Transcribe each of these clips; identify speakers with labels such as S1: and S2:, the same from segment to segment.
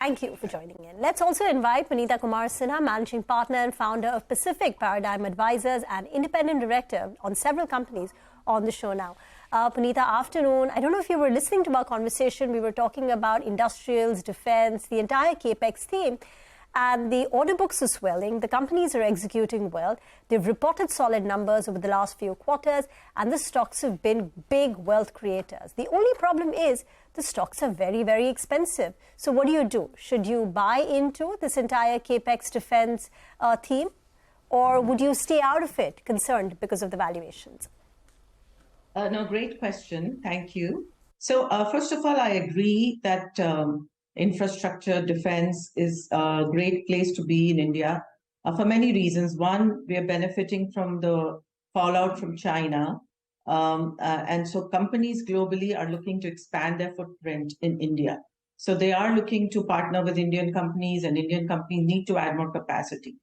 S1: Thank you for joining in. Let's also invite Punita Kumar Sinha, Managing Partner and Founder of Pacific Paradigm Advisors and Independent Director on several companies, on the show now. Punita, afternoon. I don't know if you were listening to our conversation. We were talking about industrials, defense, the entire Capex theme. And the order books are swelling. The companies are executing well. They've reported solid numbers over the last few quarters, and the stocks have been big wealth creators. The only problem is the stocks are very, very expensive. So what do? Should you buy into this entire Capex defense theme, or would you stay out of it, concerned because of the valuations?
S2: No, great question. Thank you. So first of all, I agree that infrastructure defense is a great place to be in India for many reasons. One, we are benefiting from the fallout from China. And so companies globally are looking to expand their footprint in India. So they are looking to partner with Indian companies, and Indian companies need to add more capacity.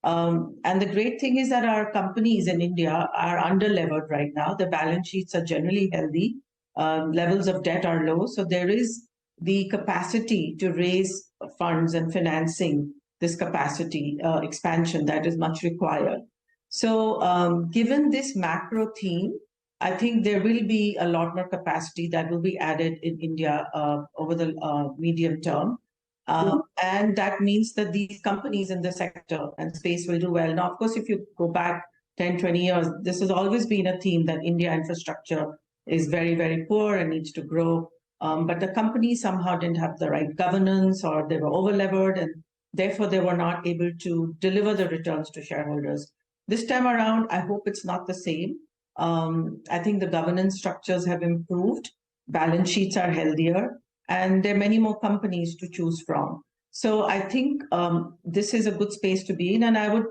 S2: And the great thing is that our companies in India are under-levered right now. The balance sheets are generally healthy. Levels of debt are low. So there is the capacity to raise funds and financing this capacity expansion that is much required. So given this macro theme, I think there will be a lot more capacity that will be added in India over the medium term. And that means that these companies in the sector and space will do well. Now, of course, if you go back 10, 20 years, this has always been a theme that India infrastructure is very, very poor and needs to grow. But the companies somehow didn't have the right governance, or they were over-levered, and therefore they were not able to deliver the returns to shareholders. This time around, I hope it's not the same. I think the governance structures have improved, balance sheets are healthier, and there are many more companies to choose from. So I think this is a good space to be in, and I would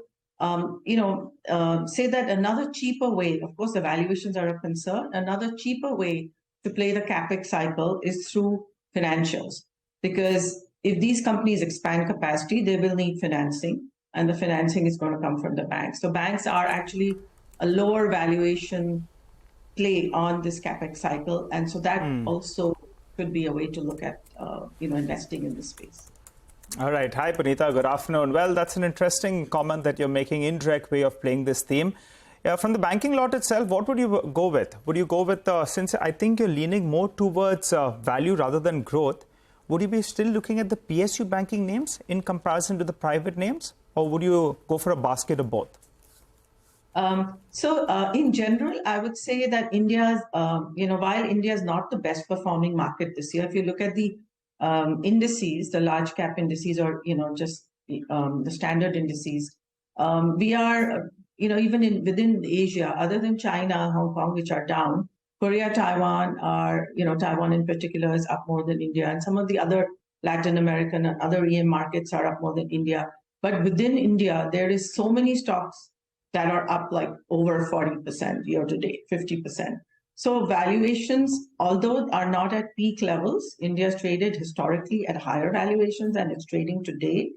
S2: say that another cheaper way, of course, the valuations are a concern, another cheaper way to play the Capex cycle is through financials. Because if these companies expand capacity, they will need financing, and the financing is going to come from the banks. So banks are actually a lower valuation play on this Capex cycle. And so that also could be a way to look at investing in this space.
S3: All right. Hi, Punita. Good afternoon. Well, that's an interesting comment that you're making, indirect way of playing this theme. From the banking lot itself, what would you go with? Would you go with, since I think you're leaning more towards value rather than growth, would you be still looking at the PSU banking names in comparison to the private names? Or would you go for a basket of both?
S2: In general, I would say that India's, while India is not the best performing market this year, if you look at the indices, the large cap indices, or, just the standard indices, we are, even within Asia, other than China, Hong Kong, which are down, Korea, Taiwan are, Taiwan in particular is up more than India, and some of the other Latin American and other EM markets are up more than India. But within India, there is so many stocks that are up like over 40% year to date, 50%. So valuations, although are not at peak levels, India's traded historically at higher valuations than it's trading today.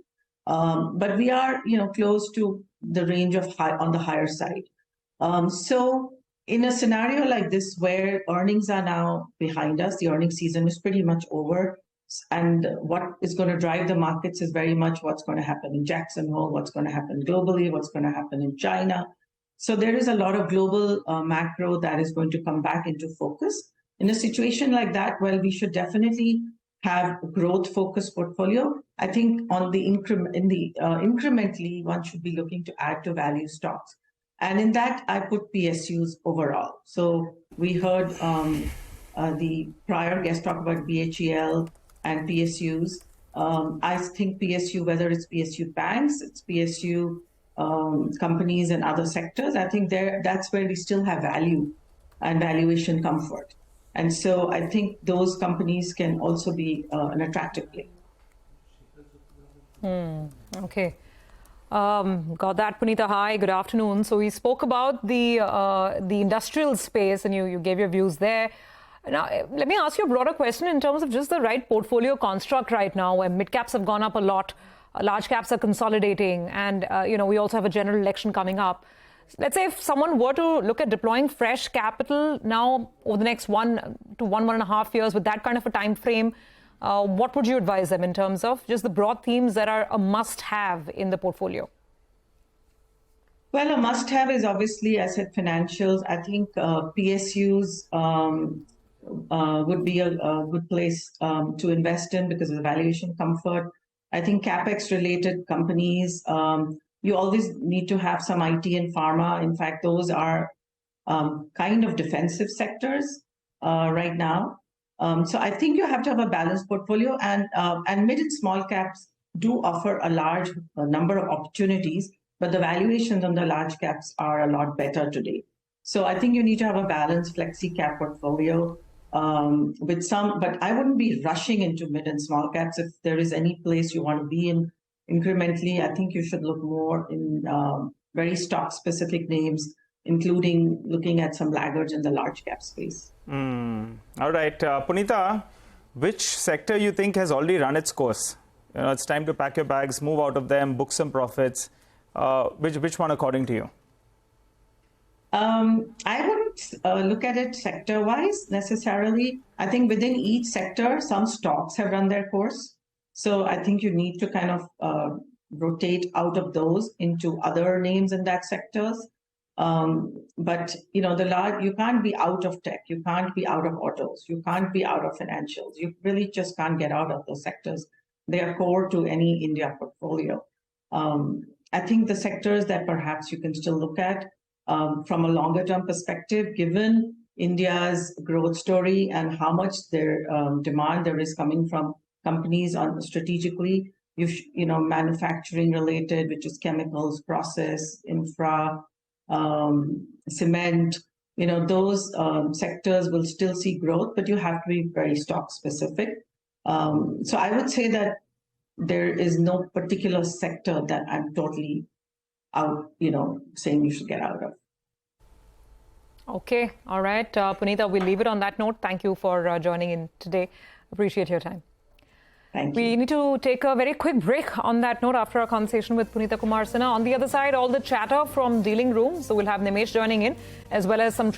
S2: But we are, close to the range of on the higher side. So in a scenario like this, where earnings are now behind us, the earnings season is pretty much over. And what is going to drive the markets is very much what's going to happen in Jackson Hole, what's going to happen globally, what's going to happen in China. So there is a lot of global macro that is going to come back into focus. In a situation like that, well, we should definitely have a growth-focused portfolio. I think on the incrementally, one should be looking to add to value stocks. And in that, I put PSUs overall. So we heard the prior guest talk about BHEL and PSUs. I think PSU, whether it's PSU banks, it's PSU companies and other sectors, I think that's where we still have value and valuation comfort. And so I think those companies can also be an attractive play.
S4: Okay. Got that, Punita. Hi, good afternoon. So we spoke about the industrial space, and you gave your views there. Now, let me ask you a broader question in terms of just the right portfolio construct right now, where mid-caps have gone up a lot, large caps are consolidating, and we also have a general election coming up. Let's say if someone were to look at deploying fresh capital now over the next 1 to 1.5 years with that kind of a time frame, what would you advise them in terms of just the broad themes that are a must-have in the portfolio?
S2: Well, a must-have is obviously, I said, financials. I think PSUs would be a good place to invest in because of the valuation comfort. I think Capex-related companies, you always need to have some IT and pharma. In fact, those are kind of defensive sectors right now. So I think you have to have a balanced portfolio, and mid and small caps do offer a large number of opportunities, but the valuations on the large caps are a lot better today. So I think you need to have a balanced flexi cap portfolio with some, but I wouldn't be rushing into mid and small caps. If there is any place you want to be in incrementally, I think you should look more in very stock specific names, including looking at some laggards in the large cap space.
S3: All right, Punita, which sector you think has already run its course? You know, it's time to pack your bags, move out of them, book some profits. Which one according to you?
S2: I wouldn't look at it sector-wise necessarily. I think within each sector, some stocks have run their course. So I think you need to kind of rotate out of those into other names in that sectors. But you know, you can't be out of tech, you can't be out of autos, you can't be out of financials. You really just can't get out of those sectors. They are core to any India portfolio. I think the sectors that perhaps you can still look at from a longer term perspective, given India's growth story and how much their demand there is coming from companies on strategically, you know, manufacturing related, which is chemicals, process, infra, cement, you know, those sectors will still see growth, but you have to be very stock specific. So I would say that there is no particular sector that I'm totally out, you know, saying you should get out of.
S4: Okay. All right. Punita, we'll leave it on that note. Thank you for joining in today. Appreciate your time.
S2: Thank you.
S4: We need to take a very quick break on that note after our conversation with Punita Kumar Sinha. On the other side, all the chatter from dealing room. So we'll have Nimesh joining in, as well as some